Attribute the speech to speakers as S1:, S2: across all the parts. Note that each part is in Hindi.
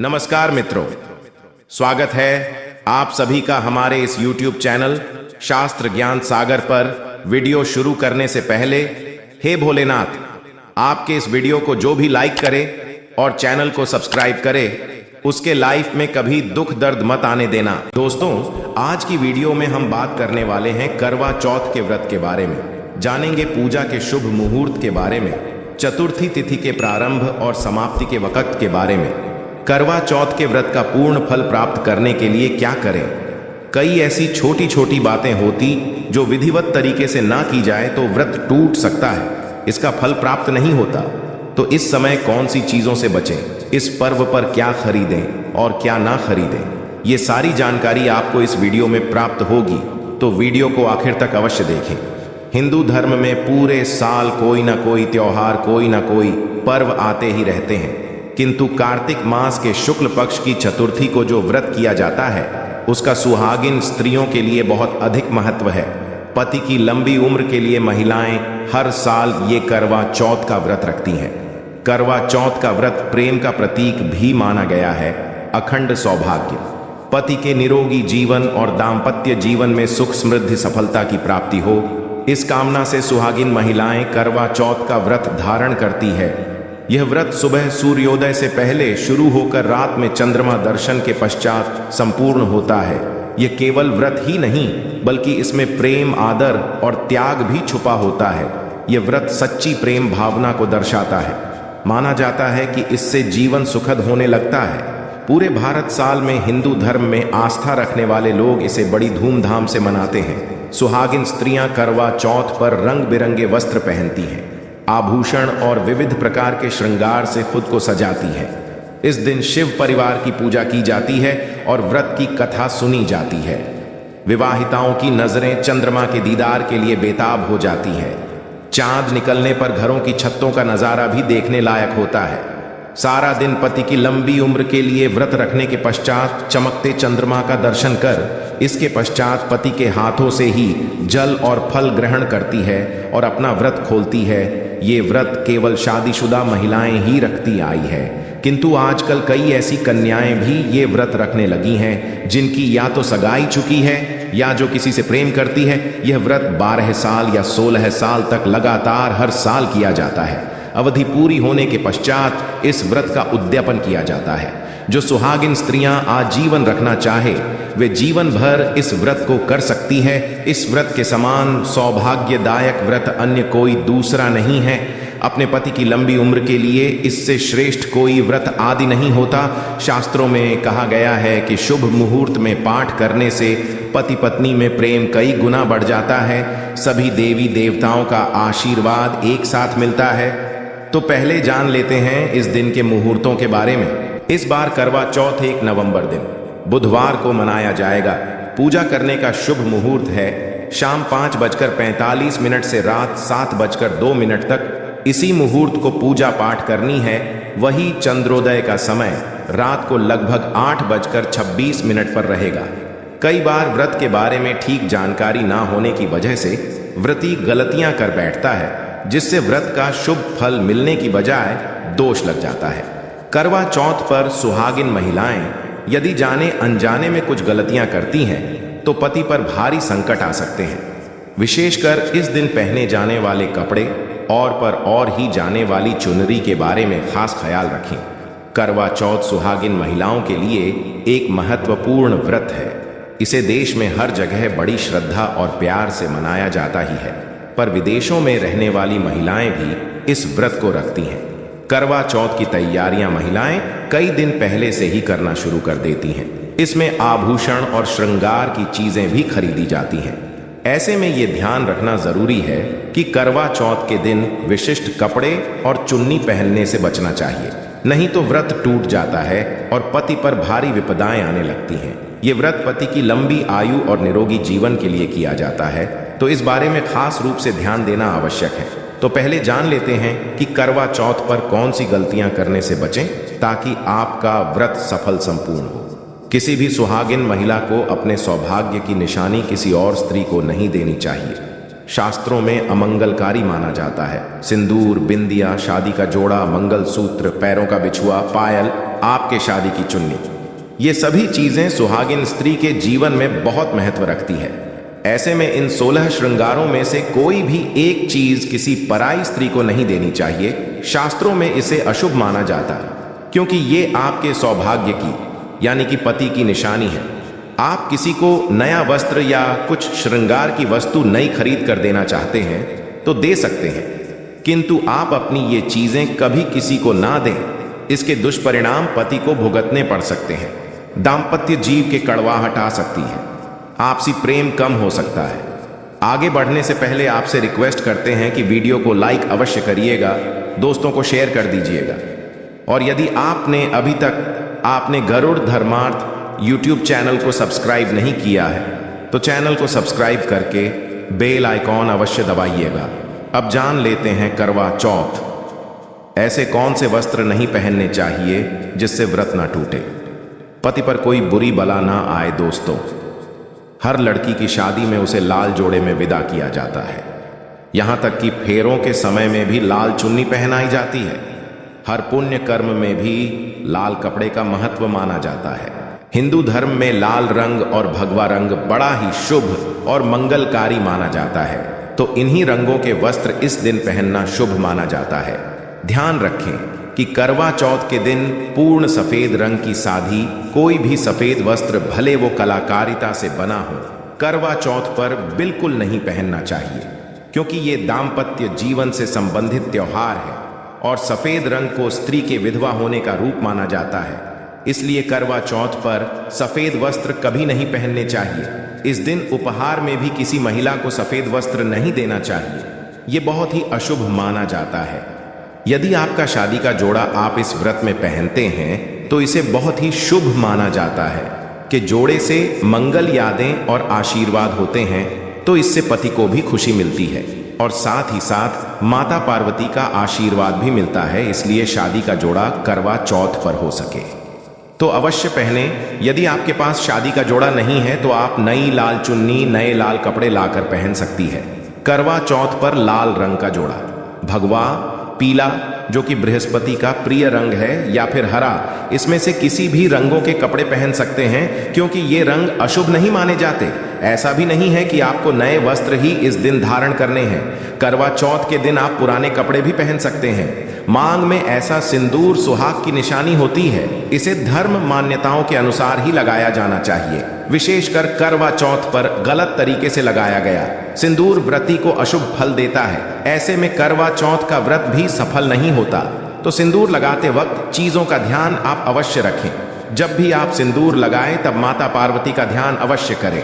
S1: नमस्कार मित्रों, स्वागत है आप सभी का हमारे इस YouTube चैनल शास्त्र ज्ञान सागर पर। वीडियो शुरू करने से पहले हे भोलेनाथ, आपके इस वीडियो को जो भी लाइक करे और चैनल को सब्सक्राइब करे उसके लाइफ में कभी दुख दर्द मत आने देना। दोस्तों, आज की वीडियो में हम बात करने वाले हैं करवा चौथ के व्रत के बारे में। जानेंगे पूजा के शुभ मुहूर्त के बारे में, चतुर्थी तिथि के प्रारंभ और समाप्ति के वक्त के बारे में, करवा चौथ के व्रत का पूर्ण फल प्राप्त करने के लिए क्या करें। कई ऐसी छोटी छोटी बातें होती जो विधिवत तरीके से ना की जाए तो व्रत टूट सकता है, इसका फल प्राप्त नहीं होता। तो इस समय कौन सी चीजों से बचें, इस पर्व पर क्या खरीदें और क्या ना खरीदें, ये सारी जानकारी आपको इस वीडियो में प्राप्त होगी, तो वीडियो को आखिर तक अवश्य देखें। हिंदू धर्म में पूरे साल कोई ना कोई त्योहार, कोई ना कोई पर्व आते ही रहते हैं, किंतु कार्तिक मास के शुक्ल पक्ष की चतुर्थी को जो व्रत किया जाता है उसका सुहागिन स्त्रियों के लिए बहुत अधिक महत्व है। पति की लंबी उम्र के लिए महिलाएं हर साल ये करवा चौथ का व्रत रखती हैं। करवा चौथ का व्रत प्रेम का प्रतीक भी माना गया है। अखंड सौभाग्य, पति के निरोगी जीवन और दाम्पत्य जीवन में सुख समृद्धि सफलता की प्राप्ति हो, इस कामना से सुहागिन महिलाएं करवा चौथ का व्रत धारण करती है। यह व्रत सुबह सूर्योदय से पहले शुरू होकर रात में चंद्रमा दर्शन के पश्चात संपूर्ण होता है। यह केवल व्रत ही नहीं बल्कि इसमें प्रेम, आदर और त्याग भी छुपा होता है। यह व्रत सच्ची प्रेम भावना को दर्शाता है। माना जाता है कि इससे जीवन सुखद होने लगता है। पूरे भारत साल में हिंदू धर्म में आस्था रखने वाले लोग इसे बड़ी धूमधाम से मनाते हैं। सुहागिन स्त्रियां करवा चौथ पर रंग बिरंगे वस्त्र पहनती हैं, आभूषण और विविध प्रकार के श्रृंगार से खुद को सजाती है। इस दिन शिव परिवार की पूजा की जाती है और व्रत की कथा सुनी जाती है। विवाहिताओं की नजरें चंद्रमा के दीदार के लिए बेताब हो जाती हैं। चांद निकलने पर घरों की छतों का नजारा भी देखने लायक होता है। सारा दिन पति की लंबी उम्र के लिए व्रत रखने के पश्चात चमकते चंद्रमा का दर्शन कर इसके पश्चात पति के हाथों से ही जल और फल ग्रहण करती है और अपना व्रत खोलती है। ये व्रत केवल शादीशुदा महिलाएं ही रखती आई है, किंतु आजकल कई ऐसी कन्याएं भी ये व्रत रखने लगी हैं जिनकी या तो सगाई चुकी है या जो किसी से प्रेम करती है। यह व्रत 12 साल या 16 साल तक लगातार हर साल किया जाता है। अवधि पूरी होने के पश्चात इस व्रत का उद्यापन किया जाता है। जो सुहागिन स्त्रियां आजीवन रखना चाहे वे जीवन भर इस व्रत को कर सकती है। इस व्रत के समान सौभाग्यदायक व्रत अन्य कोई दूसरा नहीं है। अपने पति की लंबी उम्र के लिए इससे श्रेष्ठ कोई व्रत आदि नहीं होता। शास्त्रों में कहा गया है कि शुभ मुहूर्त में पाठ करने से पति पत्नी में प्रेम कई गुना बढ़ जाता है। सभी देवी देवताओं का आशीर्वाद एक साथ मिलता है। तो पहले जान लेते हैं इस दिन के मुहूर्तों के बारे में। इस बार करवा चौथ 1 नवंबर दिन बुधवार को मनाया जाएगा। पूजा करने का शुभ मुहूर्त है शाम 5:45 से रात 7:02 तक। इसी मुहूर्त को पूजा पाठ करनी है। वही चंद्रोदय का समय रात को लगभग 8:26 पर रहेगा। कई बार व्रत के बारे में ठीक जानकारी ना होने की वजह से व्रती गलतियां कर बैठता है, जिससे व्रत का शुभ फल मिलने की बजाय दोष लग जाता है। करवा चौथ पर सुहागिन महिलाएं यदि जाने अनजाने में कुछ गलतियां करती हैं तो पति पर भारी संकट आ सकते हैं। विशेषकर इस दिन पहने जाने वाले कपड़े और ही जाने वाली चुनरी के बारे में खास ख्याल रखें। करवा चौथ सुहागिन महिलाओं के लिए एक महत्वपूर्ण व्रत है। इसे देश में हर जगह बड़ी श्रद्धा और प्यार से मनाया जाता ही है, पर विदेशों में रहने वाली महिलाएं भी इस व्रत को रखती हैं। करवा चौथ की तैयारियां महिलाएं कई दिन पहले से ही करना शुरू कर देती हैं। इसमें आभूषण और श्रृंगार की चीजें भी खरीदी जाती हैं। ऐसे में ये ध्यान रखना जरूरी है कि करवा चौथ के दिन विशिष्ट कपड़े और चुन्नी पहनने से बचना चाहिए, नहीं तो व्रत टूट जाता है और पति पर भारी विपदाएं आने लगती हैं। ये व्रत पति की लंबी आयु और निरोगी जीवन के लिए किया जाता है, तो इस बारे में खास रूप से ध्यान देना आवश्यक है। तो पहले जान लेते हैं कि करवा चौथ पर कौन सी गलतियां करने से बचें ताकि आपका व्रत सफल संपूर्ण हो। किसी भी सुहागिन महिला को अपने सौभाग्य की निशानी किसी और स्त्री को नहीं देनी चाहिए। शास्त्रों में अमंगलकारी माना जाता है। सिंदूर, बिंदिया, शादी का जोड़ा, मंगलसूत्र, पैरों का बिछुआ, पायल आपके शादी की चुन्नी। ये सभी चीजें सुहागिन स्त्री के जीवन में बहुत महत्व रखती है। ऐसे में इन 16 श्रृंगारों में से कोई भी एक चीज किसी पराई स्त्री को नहीं देनी चाहिए। शास्त्रों में इसे अशुभ माना जाता है, क्योंकि ये आपके सौभाग्य की यानी कि पति की निशानी है। आप किसी को नया वस्त्र या कुछ श्रृंगार की वस्तु नई खरीद कर देना चाहते हैं तो दे सकते हैं, किंतु आप अपनी ये चीजें कभी किसी को ना दें। इसके दुष्परिणाम पति को भुगतने पड़ सकते हैं। दाम्पत्य जीव के कड़वाहट आ सकती है, आपसी प्रेम कम हो सकता है। आगे बढ़ने से पहले आपसे रिक्वेस्ट करते हैं कि वीडियो को लाइक अवश्य करिएगा, दोस्तों को शेयर कर दीजिएगा। और यदि आपने अभी तक आपने गरुड़ धर्मार्थ यूट्यूब चैनल को सब्सक्राइब नहीं किया है तो चैनल को सब्सक्राइब करके बेल आइकॉन अवश्य दबाइएगा। अब जान लेते हैं करवा चौथ। ऐसे कौन से वस्त्र नहीं पहनने चाहिए जिससे व्रत ना टूटे, पति पर कोई बुरी बला ना आए। दोस्तों, हर लड़की की शादी में उसे लाल जोड़े में विदा किया जाता है। यहां तक कि फेरों के समय में भी लाल चुन्नी पहनाई जाती है। हर पुण्य कर्म में भी लाल कपड़े का महत्व माना जाता है। हिंदू धर्म में लाल रंग और भगवा रंग बड़ा ही शुभ और मंगलकारी माना जाता है, तो इन्हीं रंगों के वस्त्र इस दिन पहनना शुभ माना जाता है। ध्यान रखें कि करवा चौथ के दिन पूर्ण सफेद रंग की साधी कोई भी सफेद वस्त्र, भले वो कलाकारिता से बना हो, करवा चौथ पर बिल्कुल नहीं पहनना चाहिए, क्योंकि ये दाम्पत्य जीवन से संबंधित त्योहार है और सफेद रंग को स्त्री के विधवा होने का रूप माना जाता है। इसलिए करवा चौथ पर सफेद वस्त्र कभी नहीं पहनने चाहिए। इस दिन उपहार में भी किसी महिला को सफेद वस्त्र नहीं देना चाहिए, ये बहुत ही अशुभ माना जाता है। यदि आपका शादी का जोड़ा आप इस व्रत में पहनते हैं तो इसे बहुत ही शुभ माना जाता है कि जोड़े से मंगल यादें और आशीर्वाद होते हैं, तो इससे पति को भी खुशी मिलती है और साथ ही साथ माता पार्वती का आशीर्वाद भी मिलता है। इसलिए शादी का जोड़ा करवा चौथ पर हो सके तो अवश्य पहने। यदि आपके पास शादी का जोड़ा नहीं है तो आप नई लाल चुन्नी, नए लाल कपड़े लाकर पहन सकती है। करवा चौथ पर लाल रंग का जोड़ा, भगवा, पीला जो कि बृहस्पति का प्रिय रंग है, या फिर हरा, इसमें से किसी भी रंगों के कपड़े पहन सकते हैं, क्योंकि ये रंग अशुभ नहीं माने जाते। ऐसा भी नहीं है कि आपको नए वस्त्र ही इस दिन धारण करने हैं। करवा चौथ के दिन आप पुराने कपड़े भी पहन सकते हैं। मांग में ऐसा सिंदूर सुहाग की निशानी होती है, इसे धर्म मान्यताओं के अनुसार ही लगाया जाना चाहिए। विशेषकर करवा चौथ पर गलत तरीके से लगाया गया सिंदूर व्रती को अशुभ फल देता है। ऐसे में करवा चौथ का व्रत भी सफल नहीं होता। तो सिंदूर लगाते वक्त चीजों का ध्यान आप अवश्य रखें। जब भी आप सिंदूर लगाएं तब माता पार्वती का ध्यान अवश्य करें,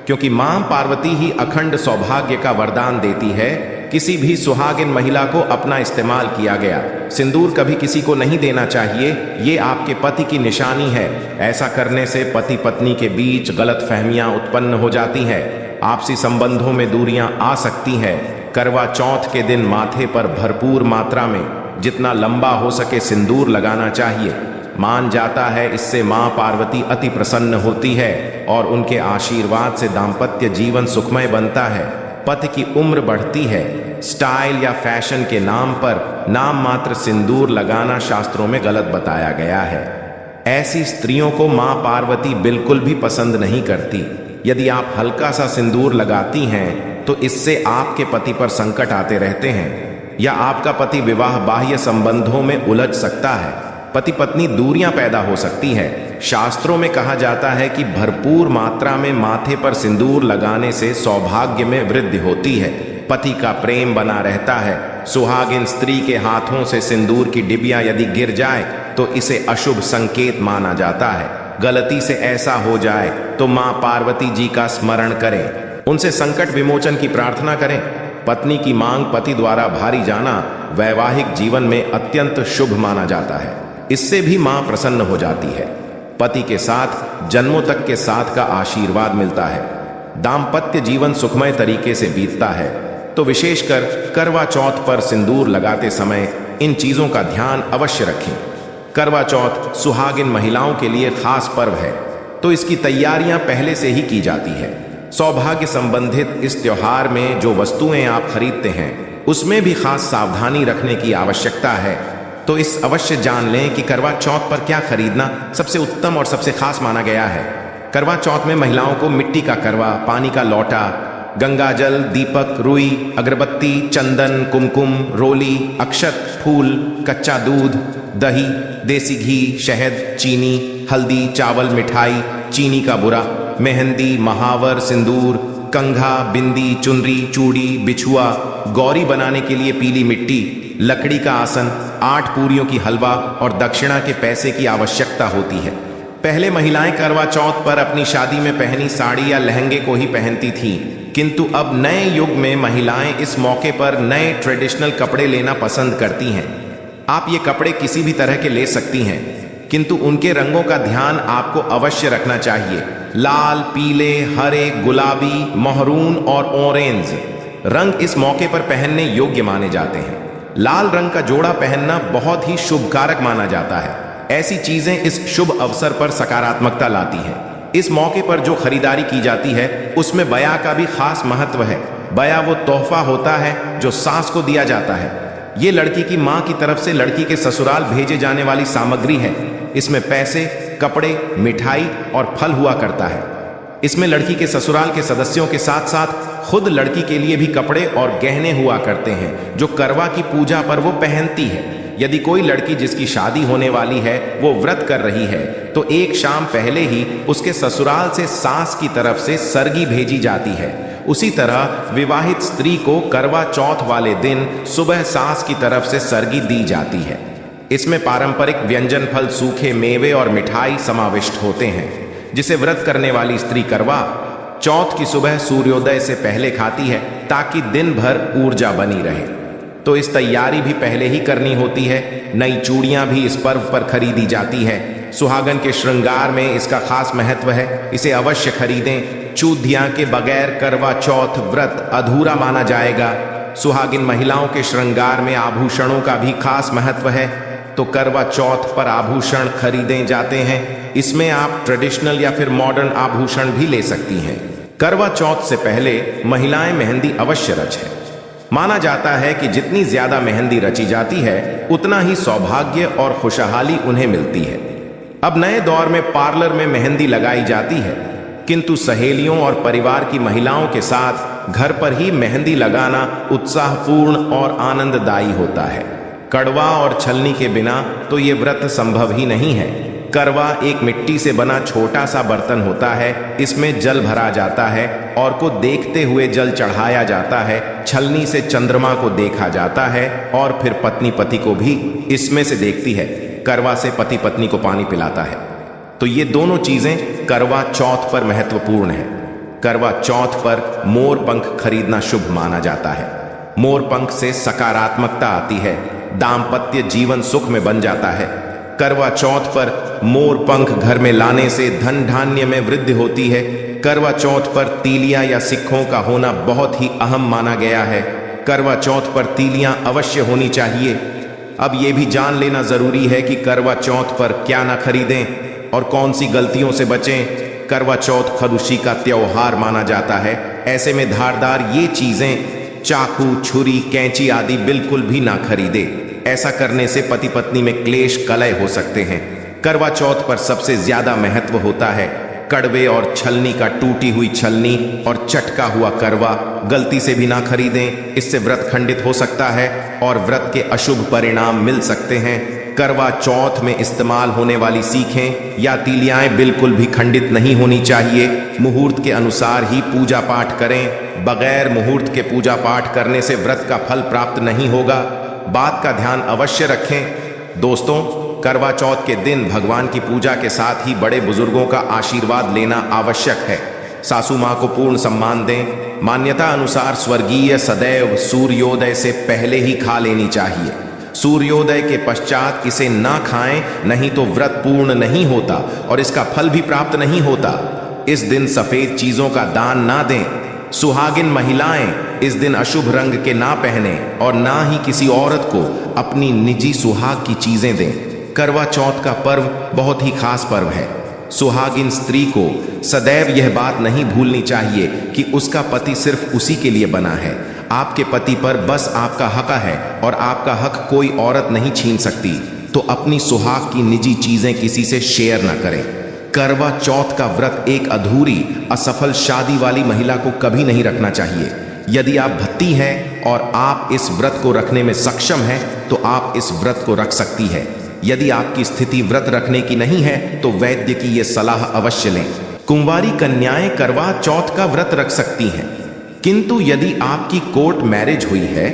S1: क्योंकि मां पार्वती ही अखंड सौभाग्य का वरदान देती है। किसी भी सुहागिन महिला को अपना इस्तेमाल किया गया सिंदूर कभी किसी को नहीं देना चाहिए। ये आपके पति की निशानी है। ऐसा करने से पति पत्नी के बीच गलतफहमियां उत्पन्न हो जाती है, आपसी संबंधों में दूरियां आ सकती हैं। करवा चौथ के दिन माथे पर भरपूर मात्रा में जितना लंबा हो सके सिंदूर लगाना चाहिए। मान जाता है इससे मां पार्वती अति प्रसन्न होती है और उनके आशीर्वाद से दाम्पत्य जीवन सुखमय बनता है। पति की उम्र बढ़ती है। स्टाइल या फैशन के नाम पर नाम मात्र सिंदूर लगाना शास्त्रों में गलत बताया गया है। ऐसी स्त्रियों को मां पार्वती बिल्कुल भी पसंद नहीं करती। यदि आप हल्का सा सिंदूर लगाती हैं तो इससे आपके पति पर संकट आते रहते हैं या आपका पति विवाह बाह्य संबंधों में उलझ सकता है। पति पत्नी दूरियां पैदा हो सकती है। शास्त्रों में कहा जाता है कि भरपूर मात्रा में माथे पर सिंदूर लगाने से सौभाग्य में वृद्धि होती है, पति का प्रेम बना रहता है। सुहागिन स्त्री के हाथों से सिंदूर की डिबिया यदि गिर जाए तो इसे अशुभ संकेत माना जाता है। गलती से ऐसा हो जाए तो मां पार्वती जी का स्मरण करें, उनसे संकट विमोचन की प्रार्थना करें। पत्नी की मांग पति द्वारा भारी जाना वैवाहिक जीवन में अत्यंत शुभ माना जाता है। इससे भी मां प्रसन्न हो जाती है। पति के साथ जन्मों तक के साथ का आशीर्वाद मिलता है। दाम्पत्य जीवन सुखमय तरीके से बीतता है। तो विशेषकर करवा चौथ पर सिंदूर लगाते समय इन चीजों का ध्यान अवश्य रखें। करवा चौथ सुहागिन महिलाओं के लिए खास पर्व है, तो इसकी तैयारियां पहले से ही की जाती है। सौभाग्य संबंधित इस त्योहार में जो वस्तुएं आप खरीदते हैं उसमें भी खास सावधानी रखने की आवश्यकता है। तो इस अवश्य जान लें कि करवा चौथ पर क्या खरीदना सबसे उत्तम और सबसे खास माना गया है। करवा चौथ में महिलाओं को मिट्टी का करवा, पानी का लौटा, गंगाजल, दीपक, रुई, अगरबत्ती, चंदन, कुमकुम, रोली, अक्षत, फूल, कच्चा दूध, दही, देसी घी, शहद, चीनी, हल्दी, चावल, मिठाई, चीनी का बुरा, मेहंदी, महावर, सिंदूर, कंघा, बिंदी, चुनरी, चूड़ी, बिछुआ, गौरी बनाने के लिए पीली मिट्टी, लकड़ी का आसन, 8 पूरियों की हलवा और दक्षिणा के पैसे की आवश्यकता होती है। पहले महिलाएं करवा चौथ पर अपनी शादी में पहनी साड़ी या लहंगे को ही पहनती थीं, किंतु अब नए युग में महिलाएं इस मौके पर नए ट्रेडिशनल कपड़े लेना पसंद करती हैं। आप ये कपड़े किसी भी तरह के ले सकती हैं, किंतु उनके रंगों का ध्यान आपको अवश्य रखना चाहिए। लाल, पीले, हरे, गुलाबी, महरून और ऑरेंज रंग इस मौके पर पहनने योग्य माने जाते हैं। लाल रंग का जोड़ा पहनना बहुत ही शुभ कारक माना जाता है। ऐसी चीजें इस शुभ अवसर पर सकारात्मकता लाती हैं। इस मौके पर जो खरीदारी की जाती है उसमें बया का भी खास महत्व है। बया वो तोहफा होता है जो सास को दिया जाता है। ये लड़की की मां की तरफ से लड़की के ससुराल भेजे जाने वाली सामग्री है। इसमें पैसे, कपड़े, मिठाई और फल हुआ करता है। इसमें लड़की के ससुराल के सदस्यों के साथ साथ खुद लड़की के लिए भी कपड़े और गहने हुआ करते हैं जो करवा की पूजा पर वो पहनती है। यदि कोई लड़की जिसकी शादी होने वाली है वो व्रत कर रही है तो एक शाम पहले ही उसके ससुराल से सास की तरफ से सरगी भेजी जाती है। उसी तरह विवाहित स्त्री को करवा चौथ वाले दिन सुबह सास की तरफ से सरगी दी जाती है। इसमें पारंपरिक व्यंजन, फल, सूखे मेवे और मिठाई समाविष्ट होते हैं, जिसे व्रत करने वाली स्त्री करवा चौथ की सुबह सूर्योदय से पहले खाती है ताकि दिन भर ऊर्जा बनी रहे। तो इस तैयारी भी पहले ही करनी होती है। नई चूड़ियां भी इस पर्व पर खरीदी जाती है। सुहागन के श्रृंगार में इसका खास महत्व है, इसे अवश्य खरीदें। चूधियां के बगैर करवा चौथ व्रत अधूरा माना जाएगा। सुहागिन महिलाओं के श्रृंगार में आभूषणों का भी खास महत्व है, तो करवा चौथ पर आभूषण खरीदे जाते हैं। इसमें आप ट्रेडिशनल या फिर मॉडर्न आभूषण भी ले सकती हैं। करवा चौथ से पहले महिलाएं मेहंदी अवश्य रचें। माना जाता है कि जितनी ज्यादा मेहंदी रची जाती है उतना ही सौभाग्य और खुशहाली उन्हें मिलती है। अब नए दौर में पार्लर में मेहंदी लगाई जाती है, किंतु सहेलियों और परिवार की महिलाओं के साथ घर पर ही मेहंदी लगाना उत्साहपूर्ण और आनंददायी होता है। कड़वा और छलनी के बिना तो ये व्रत संभव ही नहीं है। करवा एक मिट्टी से बना छोटा सा बर्तन होता है। इसमें जल भरा जाता है और को देखते हुए जल चढ़ाया जाता है। छलनी से चंद्रमा को देखा जाता है और फिर पत्नी पति को भी इसमें से देखती है। करवा से पति पत्नी को पानी पिलाता है। तो ये दोनों चीजें करवा चौथ पर महत्वपूर्ण है। करवा चौथ पर मोर पंख खरीदना शुभ माना जाता है। मोर पंख से सकारात्मकता आती है, दाम्पत्य जीवन सुख में बन जाता है। करवा चौथ पर मोर पंख घर में लाने से धन धान्य में वृद्धि होती है। करवा चौथ पर तीलियां या सिक्कों का होना बहुत ही अहम माना गया है। करवा चौथ पर तीलियां अवश्य होनी चाहिए। अब ये भी जान लेना जरूरी है कि करवा चौथ पर क्या ना खरीदें और कौन सी गलतियों से बचें। करवा चौथ खरुशी का त्योहार माना जाता है। ऐसे में धारदार ये चीजें, चाकू, छुरी, कैंची आदि बिल्कुल भी ना खरीदे। ऐसा करने से पति पत्नी में क्लेश, कलह हो सकते हैं। करवा चौथ पर सबसे ज्यादा महत्व होता है कड़वे और छलनी का। टूटी हुई छलनी और चटका हुआ करवा गलती से भी ना खरीदें, इससे व्रत खंडित हो सकता है और व्रत के अशुभ परिणाम मिल सकते हैं। करवा चौथ में इस्तेमाल होने वाली सीखें या तीलियाएं बिल्कुल भी खंडित नहीं होनी चाहिए। मुहूर्त के अनुसार ही पूजा पाठ करें। बगैर मुहूर्त के पूजा पाठ करने से व्रत का फल प्राप्त नहीं होगा। बात का ध्यान अवश्य रखें। दोस्तों, करवा चौथ के दिन भगवान की पूजा के साथ ही बड़े बुजुर्गों का आशीर्वाद लेना आवश्यक है। सासू माँ को पूर्ण सम्मान दें। मान्यता अनुसार स्वर्गीय सदैव सूर्योदय से पहले ही खा लेनी चाहिए। सूर्योदय के पश्चात इसे ना खाएं, नहीं तो व्रत पूर्ण नहीं होता और इसका फल भी प्राप्त नहीं होता। इस दिन सफेद चीजों का दान ना दें। सुहागिन महिलाएं इस दिन अशुभ रंग के ना पहने और ना ही किसी औरत को अपनी निजी सुहाग की चीजें दें। करवा चौथ का पर्व बहुत ही खास पर्व है। सुहागिन स्त्री को सदैव यह बात नहीं भूलनी चाहिए कि उसका पति सिर्फ उसी के लिए बना है। आपके पति पर बस आपका हक है और आपका हक कोई औरत नहीं छीन सकती, तो अपनी सुहाग की निजी चीजें किसी से शेयर ना करें। करवा चौथ का व्रत एक अधूरी असफल शादी वाली महिला को कभी नहीं रखना चाहिए। यदि आप भत्ती हैं और आप इस व्रत को रखने में सक्षम हैं तो आप इस व्रत को रख सकती है। यदि आपकी स्थिति व्रत रखने की नहीं है तो वैद्य की यह सलाह अवश्य लें। कुंवारी कन्याएं करवा चौथ का व्रत रख सकती हैं, किंतु यदि आपकी कोर्ट मैरिज हुई है,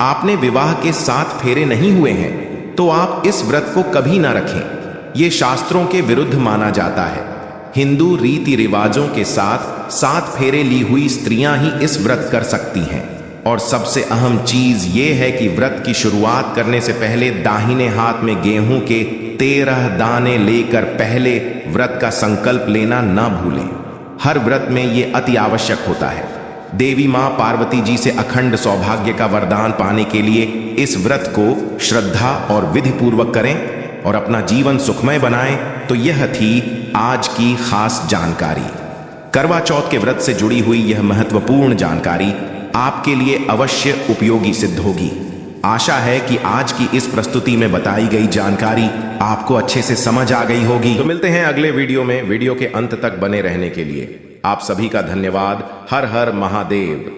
S1: आपने विवाह के 7 फेरे नहीं हुए हैं, तो आप इस व्रत को कभी ना रखें। ये शास्त्रों के विरुद्ध माना जाता है। हिंदू रीति रिवाजों के साथ 7 फेरे ली हुई स्त्रियां ही इस व्रत कर सकती हैं। और सबसे अहम चीज ये है कि व्रत की शुरुआत करने से पहले दाहिने हाथ में गेहूं के 13 दाने लेकर पहले व्रत का संकल्प लेना ना भूलें। हर व्रत में ये अति आवश्यक होता है। देवी मां पार्वती जी से अखंड सौभाग्य का वरदान पाने के लिए इस व्रत को श्रद्धा और विधि पूर्वक करें और अपना जीवन सुखमय बनाएं। तो यह थी आज की खास जानकारी। करवा चौथ के व्रत से जुड़ी हुई यह महत्वपूर्ण जानकारी आपके लिए अवश्य उपयोगी सिद्ध होगी। आशा है कि आज की इस प्रस्तुति में बताई गई जानकारी आपको अच्छे से समझ आ गई होगी। तो मिलते हैं अगले वीडियो में। वीडियो के अंत तक बने रहने के लिए आप सभी का धन्यवाद। हर हर महादेव।